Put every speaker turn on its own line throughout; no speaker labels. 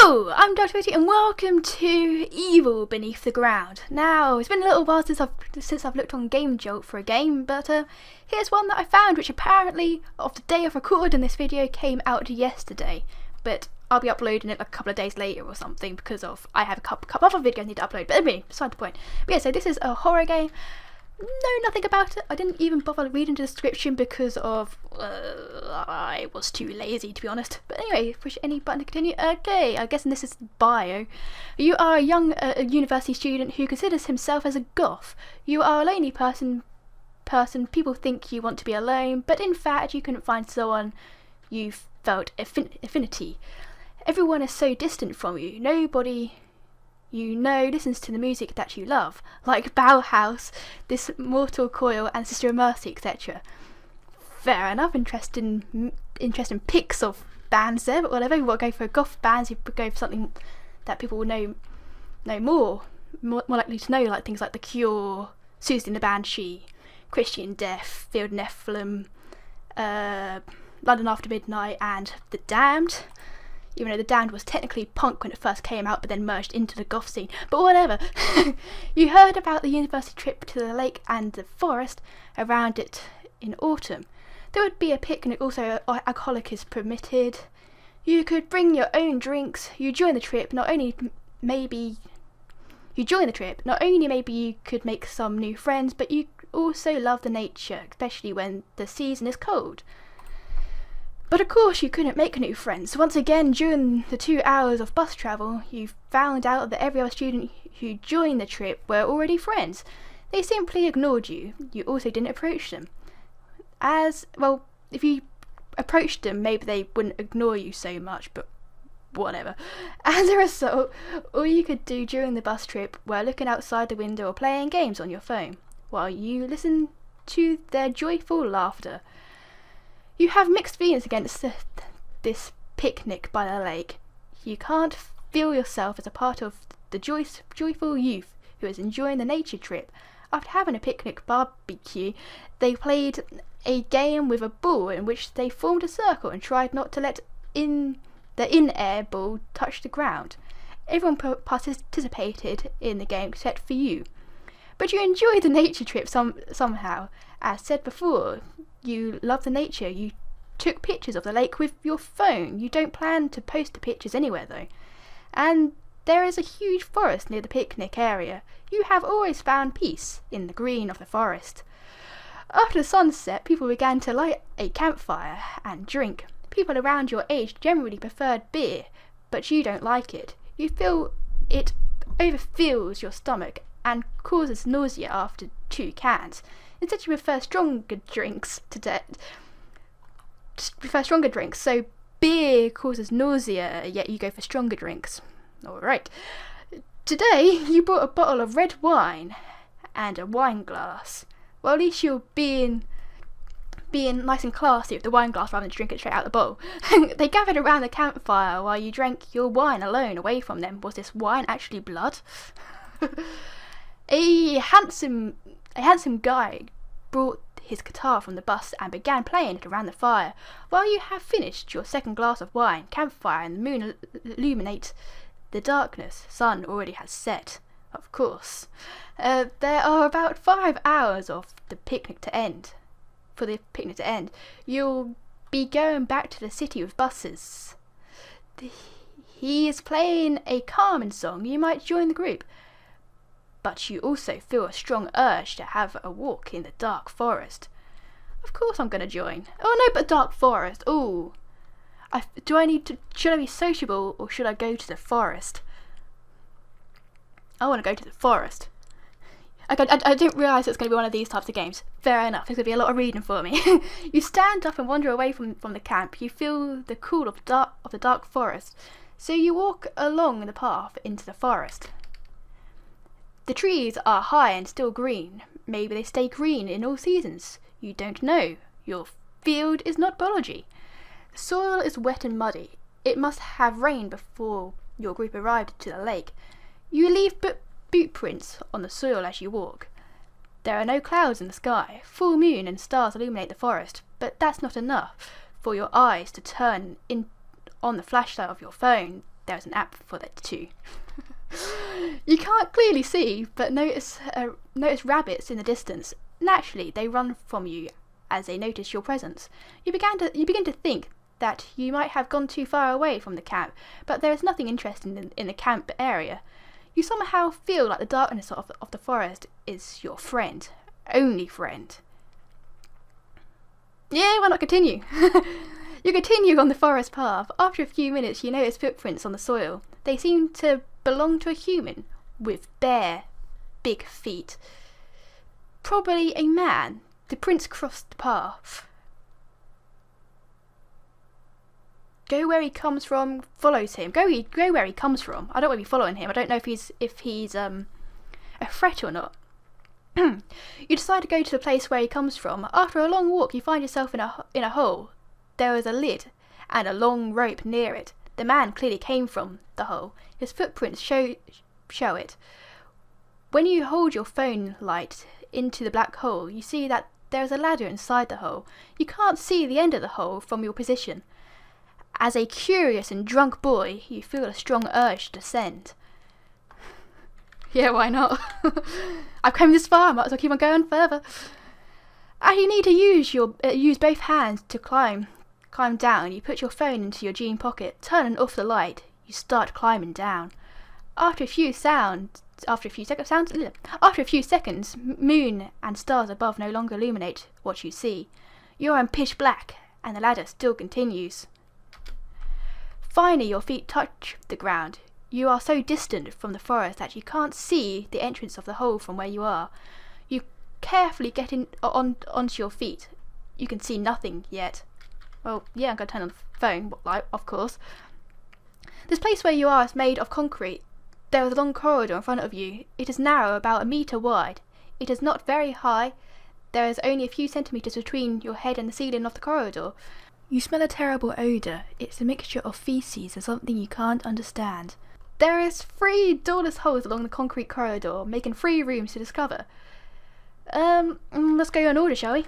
Hello, I'm DarkerDevotee and welcome to Evil Beneath the Ground. Now, it's been a little while since I've looked on Game Jolt for a game, but here's one that I found, which apparently, of the day of recording this video, came out yesterday. But I'll be uploading it like a couple of days later or something because I have a couple other videos I need to upload. But anyway, beside the point. But yeah, so this is a horror game. Know nothing about it. I didn't even bother reading the description because of I was too lazy, to be honest. But anyway, push any button to continue. Okay, I'm guessing this is bio. You are a young university student who considers himself as a goth. You are a lonely person. People think you want to be alone, but in fact you couldn't find someone you felt affinity. Everyone is so distant from you. Nobody you know listens to the music that you love, like Bauhaus, This Mortal Coil, and Sister of Mercy, etc. Fair enough, interesting picks of bands there, but whatever. You want to go for goth bands, you go for something that people will know more likely to know, like things like The Cure, Susie and the Banshee, Christian Death, Field Nephilim, London After Midnight, and The Damned. Even though The Damned was technically punk when it first came out, but then merged into the goth scene. But whatever. You heard about the university trip to the lake and the forest around it in autumn. There would be a picnic, also alcoholic is permitted. You could bring your own drinks. You join the trip, not only maybe you could make some new friends, but you also love the nature, especially when the season is cold. But of course you couldn't make new friends. Once again, during the 2 hours of bus travel, you found out that every other student who joined the trip were already friends. They simply ignored you. You also didn't approach them. As well, if you approached them, maybe they wouldn't ignore you so much, but whatever. As a result, all you could do during the bus trip were looking outside the window or playing games on your phone, while you listened to their joyful laughter. You have mixed feelings against this picnic by the lake. You can't feel yourself as a part of the joyful youth who is enjoying the nature trip. After having a picnic barbecue, they played a game with a ball in which they formed a circle and tried not to let the in-air ball touch the ground. Everyone participated in the game except for you. But you enjoyed the nature trip somehow. As said before, you love the nature. You took pictures of the lake with your phone. You don't plan to post the pictures anywhere though. And there is a huge forest near the picnic area. You have always found peace in the green of the forest. After the sunset, people began to light a campfire and drink. People around your age generally preferred beer, but you don't like it. You feel it overfills your stomach and causes nausea after 2 cans. Instead, you prefer stronger drinks so beer causes nausea, yet you go for stronger drinks. Alright. Today, you brought a bottle of red wine and a wine glass. Well, at least you're being nice and classy with the wine glass rather than drinking it straight out of the bowl. They gathered around the campfire while you drank your wine alone away from them. Was this wine actually blood? A handsome guy brought his guitar from the bus and began playing it around the fire. While you have finished your second glass of wine, campfire and the moon illuminate the darkness. Sun already has set, of course. There are about 5 hours for the picnic to end. You'll be going back to the city with buses. He is playing a calming song. You might join the group. But you also feel a strong urge to have a walk in the dark forest. Of course I'm going to join. Oh no, but dark forest. Ooh. Should I be sociable or should I go to the forest? I want to go to the forest. I didn't realise it was going to be one of these types of games. Fair enough, it's going to be a lot of reading for me. You stand up and wander away from the camp. You feel the cool of the dark forest. So you walk along the path into the forest. The trees are high and still green. Maybe they stay green in all seasons. You don't know. Your field is not biology. The soil is wet and muddy. It must have rained before your group arrived to the lake. You leave boot prints on the soil as you walk. There are no clouds in the sky. Full moon and stars illuminate the forest, but that's not enough for your eyes to turn in on the flashlight of your phone. There's an app for that too. You can't clearly see, but notice rabbits in the distance. Naturally, they run from you as they notice your presence. You begin to think that you might have gone too far away from the camp, but there is nothing interesting in the camp area. You somehow feel like the darkness of the forest is your friend, only friend. Yeah, why not continue? You continue on the forest path. After a few minutes, you notice footprints on the soil. They seem to belong to a human with bare, big feet. Probably a man. The prince crossed the path. Go where he comes from, follows him. Go where he comes from. I don't want to be following him. I don't know if he's a threat or not. You decide to go to the place where he comes from. After a long walk, you find yourself in a hole. There is a lid and a long rope near it. The man clearly came from the hole. His footprints show it. When you hold your phone light into the black hole, you see that there is a ladder inside the hole. You can't see the end of the hole from your position. As a curious and drunk boy, you feel a strong urge to descend. Yeah, why not? I've come this far, I might as well keep on going further. You need to use both hands to climb down. You put your phone into your jean pocket, turn off the light. You start climbing down. After a few seconds, moon and stars above no longer illuminate what you see. You are in pitch black, and the ladder still continues. Finally, your feet touch the ground. You are so distant from the forest that you can't see the entrance of the hole from where you are. You carefully get onto your feet. You can see nothing yet. Well, yeah, I'm going to turn on the phone, light, of course. This place where you are is made of concrete. There is a long corridor in front of you. It is narrow, about 1 meter wide. It is not very high. There is only a few centimeters between your head and the ceiling of the corridor. You smell a terrible odour. It's a mixture of feces and something you can't understand. There is 3 doorless holes along the concrete corridor, making 3 rooms to discover. Let's go in order, shall we?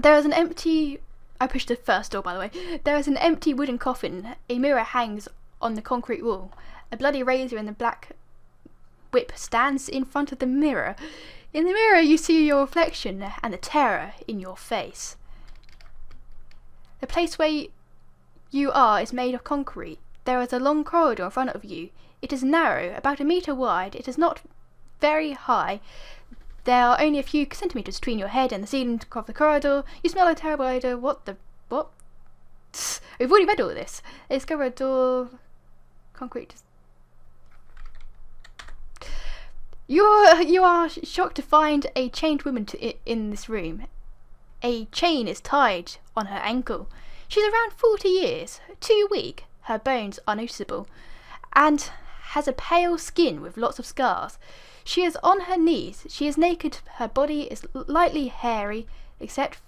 There is an empty... I pushed the first door, by the way. There is an empty wooden coffin. A mirror hangs on the concrete wall. A bloody razor in the black whip stands in front of the mirror. In the mirror, you see your reflection and the terror in your face. The place where you are is made of concrete. There is a long corridor in front of you. It is narrow, about 1 meter wide. It is not very high. There are only a few centimeters between your head and the ceiling of the corridor. You smell a terrible odour. What? We've already read all of this. They discover a door. Concrete. You are shocked to find a chained woman in this room. A chain is tied on her ankle. She's around 40 years, too weak. Her bones are noticeable, and has a pale skin with lots of scars. She is on her knees. She is naked. Her body is lightly hairy, except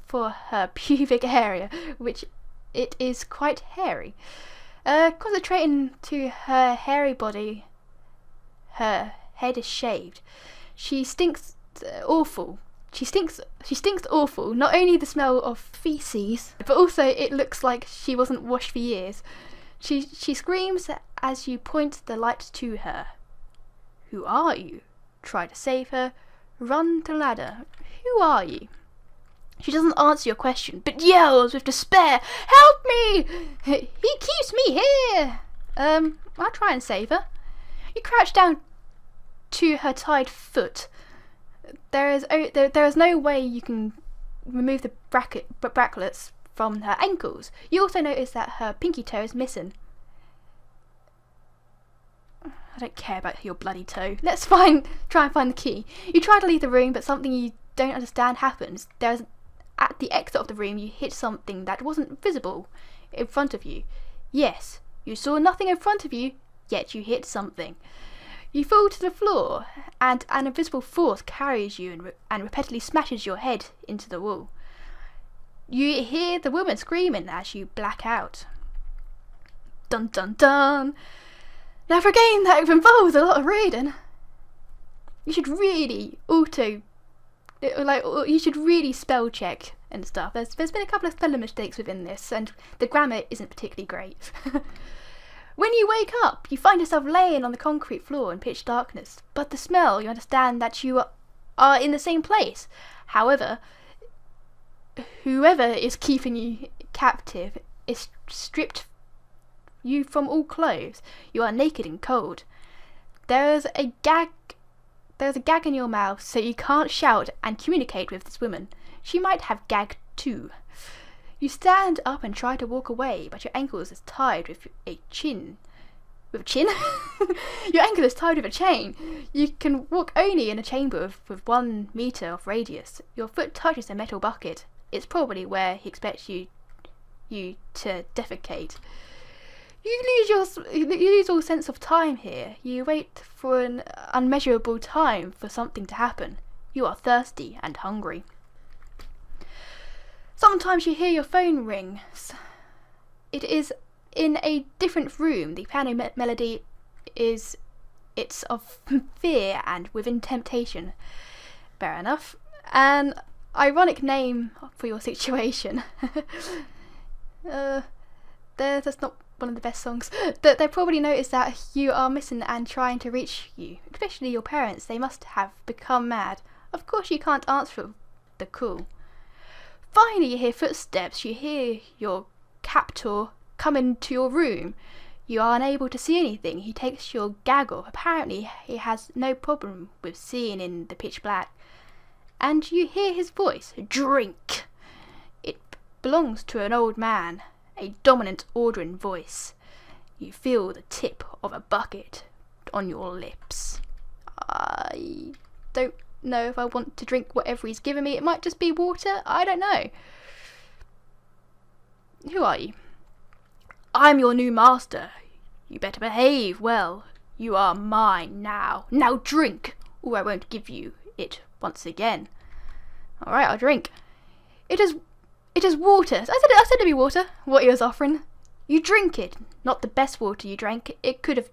for her pubic area, which it is quite hairy. Concentrating to her hairy body, her head is shaved. She stinks awful. She stinks awful. Not only the smell of feces, but also it looks like she wasn't washed for years. She screams as you point the light to her. Who are you? Try to save her. Run to the ladder. Who are you? She doesn't answer your question, but yells with despair. Help me! He keeps me here. I'll try and save her. You crouch down to her tied foot. There is no way you can remove the bracelets from her ankles. You also notice that her pinky toe is missing. I don't care about your bloody toe. Let's try and find the key. You try to leave the room, but something you don't understand happens. At the exit of the room, you hit something that wasn't visible in front of you. Yes, you saw nothing in front of you, yet you hit something. You fall to the floor, and an invisible force carries you and repeatedly smashes your head into the wall. You hear the woman screaming as you black out. Dun dun dun! Now for a game that involves a lot of reading, you should really you should really spell check and stuff. There's been a couple of spelling mistakes within this, and the grammar isn't particularly great. When you wake up, you find yourself laying on the concrete floor in pitch darkness, but the smell, you understand that you are in the same place. However, whoever is keeping you captive is stripped you from all clothes. You are naked and cold. There's a gag in your mouth, so you can't shout and communicate with this woman. She might have gagged too. You stand up and try to walk away, but your ankles is tied with a chin. With a chin? Your ankle is tied with a chain. You can walk only in a chamber with 1 meter of radius. Your foot touches a metal bucket. It's probably where he expects you to defecate. You lose all sense of time here. You wait for an unmeasurable time for something to happen. You are thirsty and hungry. Sometimes you hear your phone ring. It is in a different room. The piano melody it's of fear and within temptation. Fair enough. An ironic name for your situation. That's not one of the best songs. They probably notice that you are missing and trying to reach you, especially your parents. They must have become mad. Of course you can't answer the call. Finally you hear footsteps. You hear your captor come into your room. You are unable to see anything. He takes your gag off. Apparently he has no problem with seeing in the pitch black. And you hear his voice. Drink! It belongs to an old man. A dominant ordering voice. You feel the tip of a bucket on your lips. I don't know if I want to drink whatever he's giving me. It might just be water. I don't know. Who are you? I'm your new master. You better behave well. You are mine now. Now drink, or I won't give you it once again. Alright, I'll drink. It is water. I said it'd be water. What he was offering. You drink it. Not the best water you drank. It could have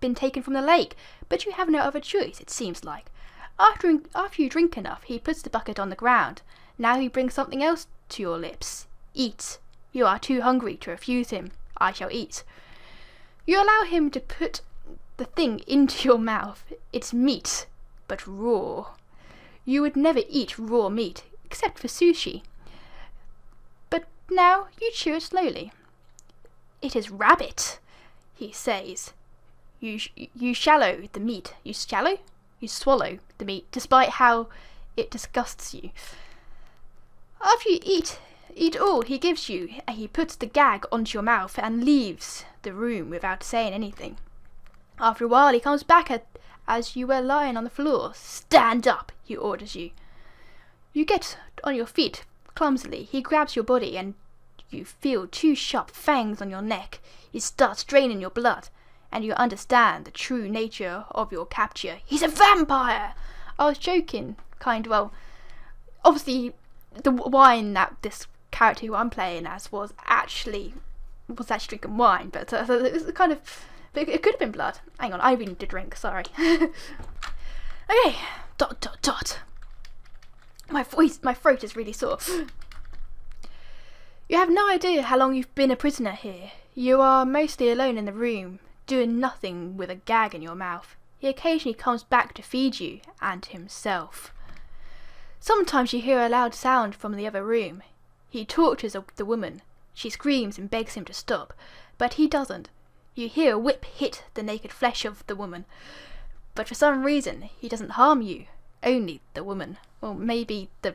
been taken from the lake, but you have no other choice, it seems like. After you drink enough, he puts the bucket on the ground. Now he brings something else to your lips. Eat. You are too hungry to refuse him. I shall eat. You allow him to put the thing into your mouth. It's meat, but raw. You would never eat raw meat, except for sushi. But now you chew it slowly. It is rabbit, he says. You swallow the meat. You swallow the meat, despite how it disgusts you. After you eat all he gives you, he puts the gag onto your mouth and leaves the room without saying anything. After a while he comes back as you were lying on the floor. Stand up, he orders you. You get on your feet clumsily. He grabs your body and you feel 2 sharp fangs on your neck. He starts draining your blood, and you understand the true nature of your capture. He's a vampire! I was joking, well. Obviously, the wine that this character who I'm playing as was actually drinking wine, but it was kind of. But it could have been blood. Hang on, I really need to drink. Sorry. Okay. ... My throat is really sore. You have no idea how long you've been a prisoner here. You are mostly alone in the room, doing nothing with a gag in your mouth. He occasionally comes back to feed you and himself. Sometimes you hear a loud sound from the other room. He tortures the woman. She screams and begs him to stop, but he doesn't. You hear a whip hit the naked flesh of the woman, but for some reason he doesn't harm you, only the woman. Or maybe the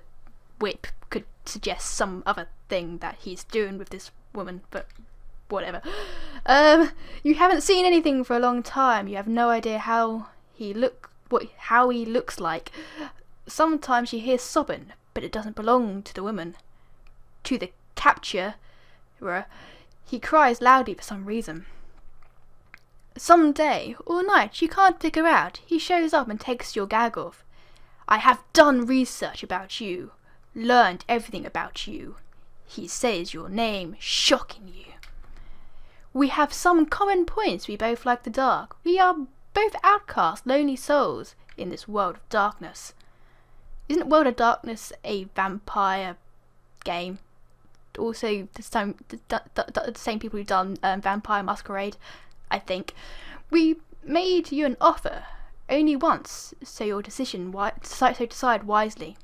whip could suggest some other thing that he's doing with this woman, but whatever. You haven't seen anything for a long time. You have no idea how he looks like. Sometimes you hear sobbing, but it doesn't belong to the woman. To the capturer, he cries loudly for some reason. Some day or night, you can't figure out, he shows up and takes your gag off. I have done research about you, learned everything about you. He says your name, shocking you. We have some common points. We both like the dark. We are both outcast, lonely souls in this world of darkness. Isn't World of Darkness a vampire game? Also, the same people who've done Vampire Masquerade. I think. We made you an offer only once, so your decision decide wisely.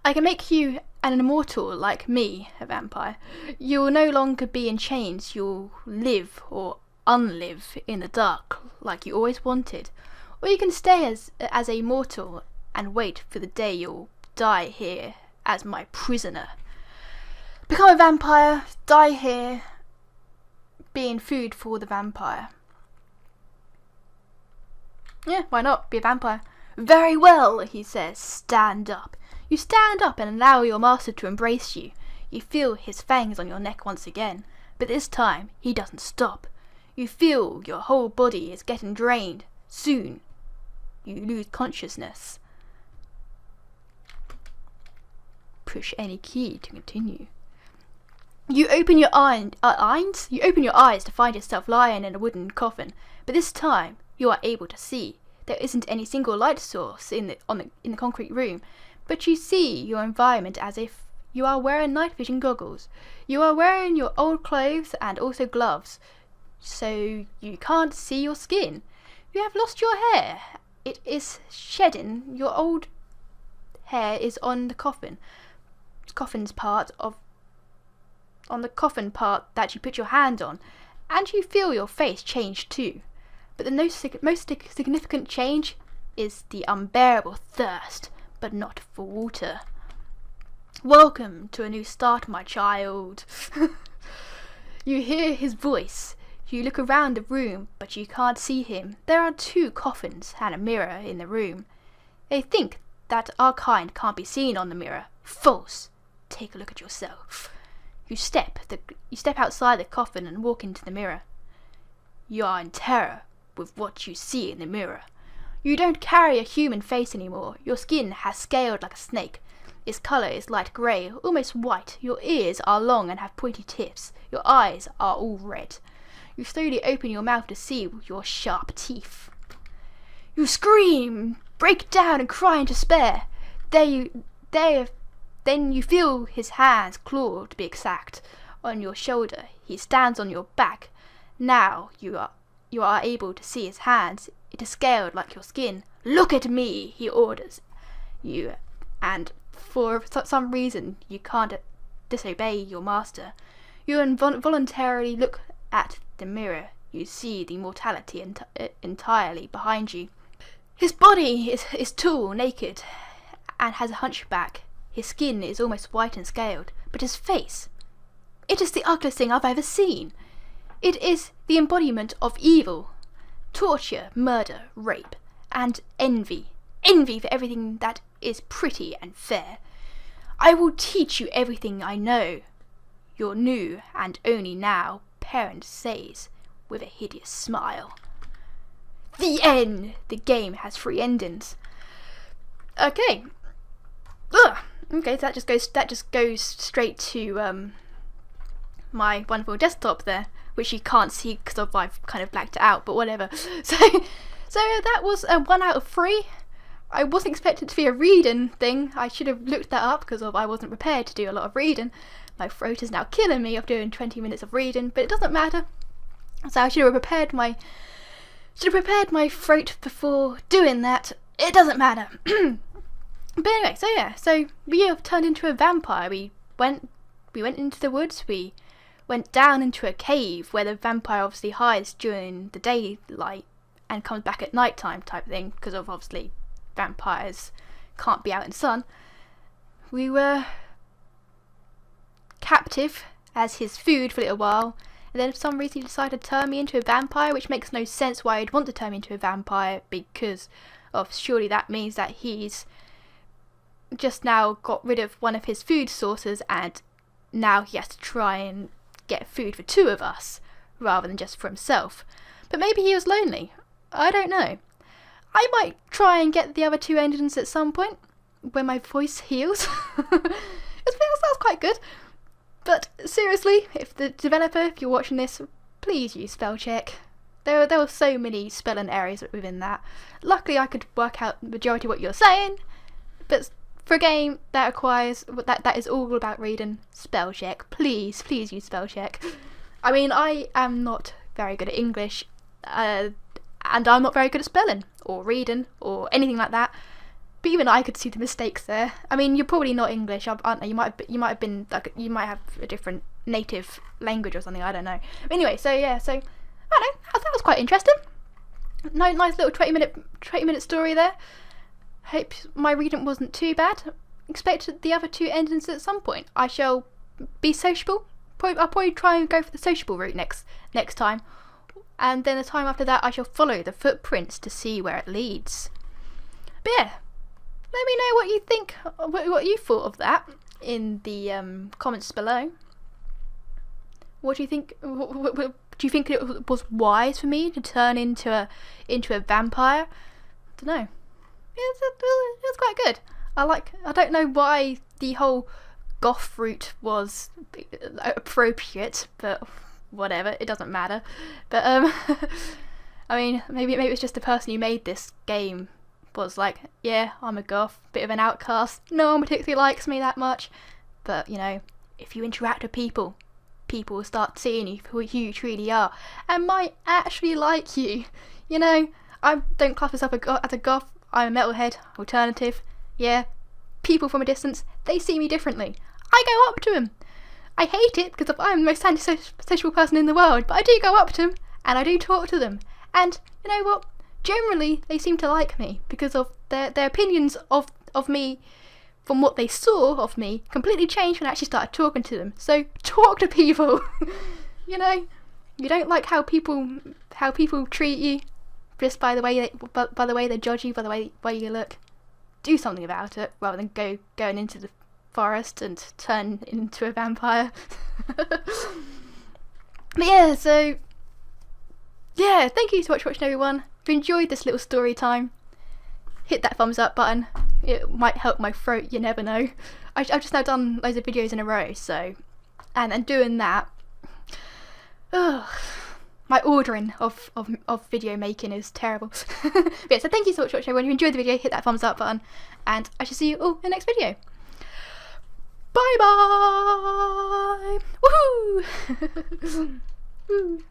I can make you an immortal like me, a vampire. You will no longer be in chains. You'll live or unlive in the dark like you always wanted. Or you can stay as a mortal and wait for the day you'll die here as my prisoner. Become a vampire, die here, being food for the vampire. Yeah, why not? Be a vampire. Very well, he says. Stand up. You stand up and allow your master to embrace you. You feel his fangs on your neck once again, but this time he doesn't stop. You feel your whole body is getting drained. Soon, you lose consciousness. Push any key to continue. You open your You open your eyes to find yourself lying in a wooden coffin, but this time you are able to see. There isn't any single light source in the concrete room, but you see your environment as if you are wearing night vision goggles. You are wearing your old clothes and also gloves, so you can't see your skin. You have lost your hair. It is shedding. Your old hair is on the coffin part that you put your hand on, and you feel your face change too. But the most significant change is the unbearable thirst, but not for water. Welcome to a new start, my child. You hear his voice. You look around the room, but you can't see him. There are 2 coffins and a mirror in the room. They think that our kind can't be seen on the mirror. False. Take a look at yourself. You step outside the coffin and walk into the mirror. You are in terror with what you see in the mirror. You don't carry a human face anymore. Your skin has scaled like a snake. Its colour is light grey, almost white. Your ears are long and have pointy tips. Your eyes are all red. You slowly open your mouth to see your sharp teeth. You scream, break down and cry in despair. Then you feel his hands, clawed to be exact, on your shoulder. He stands on your back. Now you are able to see his hands. It is scaled like your skin. Look at me, he orders you, and for some reason you can't disobey your master. You involuntarily look at the mirror. You see the mortality entirely behind you. His body is tall, naked, and has a hunchback. His skin is almost white and scaled, but his face, it is the ugliest thing I've ever seen. It is the embodiment of evil, torture, murder, rape, and envy. Envy for everything that is pretty and fair. I will teach you everything I know, your new and only now parent says with a hideous smile. The end! The game has 3 endings. Okay. Ugh. Okay, so that just goes straight to my wonderful desktop there, which you can't see because I've kind of blacked it out, but whatever. So that was a 1 out of 3. I wasn't expecting it to be a reading thing. I should have looked that up because I wasn't prepared to do a lot of reading. My throat is now killing me of doing 20 minutes of reading, but it doesn't matter. So I should have prepared my throat before doing that. It doesn't matter. But anyway, so we have turned into a vampire. We went into the woods. We went down into a cave where the vampire obviously hides during the daylight and comes back at night time type thing, because of obviously vampires can't be out in the sun. We were captive as his food for a little while, and then for some reason he decided to turn me into a vampire, which makes no sense why he'd want to turn me into a vampire, because of surely that means that he's just now got rid of one of his food sources and now he has to try and get food for 2 of us rather than just for himself. But maybe he was lonely. I don't know. I might try and get the other 2 endings at some point when my voice heals. It sounds quite good. But seriously, if you're watching this, please use spell check. There were so many spelling errors within that. Luckily I could work out the majority of what you're saying, but for a game that requires that is all about reading, spell check. Please use spell check. I mean, I am not very good at English, and I'm not very good at spelling or reading or anything like that. But even I could see the mistakes there. I mean, you're probably not English, aren't you? You might have been like, you might have a different native language or something. I don't know. But anyway, so yeah, so I don't know. That was quite interesting. Nice little 20-minute story there. Hope my reading wasn't too bad. Expect the other two endings at some point. I shall be sociable. I'll probably try and go for the sociable route next time, and then the time after that I shall follow the footprints to see where it leads. But yeah, let me know what you think, what you thought of that in the comments below. What do you think? Do you think it was wise for me to turn into a vampire? I don't know. It was quite good. I don't know why the whole goth route was appropriate, but whatever, it doesn't matter. But I mean, maybe it's just the person who made this game was like, yeah, I'm a goth, bit of an outcast, no one particularly likes me that much, but you know, if you interact with people will start seeing you for who you truly are and might actually like you. You know, I don't class myself as a goth. I'm a metalhead, alternative. Yeah, people from a distance, they see me differently. I go up to them. I hate it because I'm the most antisocial person in the world, but I do go up to them and I do talk to them. And you know what? Generally, they seem to like me because of their opinions of me from what they saw of me completely changed when I actually started talking to them. So talk to people. You know, you don't like how people treat you just by the way they judge you, by the way you look. Do something about it rather than going into the forest and turn into a vampire. But yeah, so yeah, thank you so much for watching, everyone. If you enjoyed this little story time, hit that thumbs up button. It might help my throat, you never know. I've just now done loads of videos in a row, so and doing that, my ordering of video making is terrible. But yeah, so thank you so much for watching, everyone. If you enjoyed the video, hit that thumbs up button, and I shall see you all in the next video. Bye bye! Woohoo! Woo.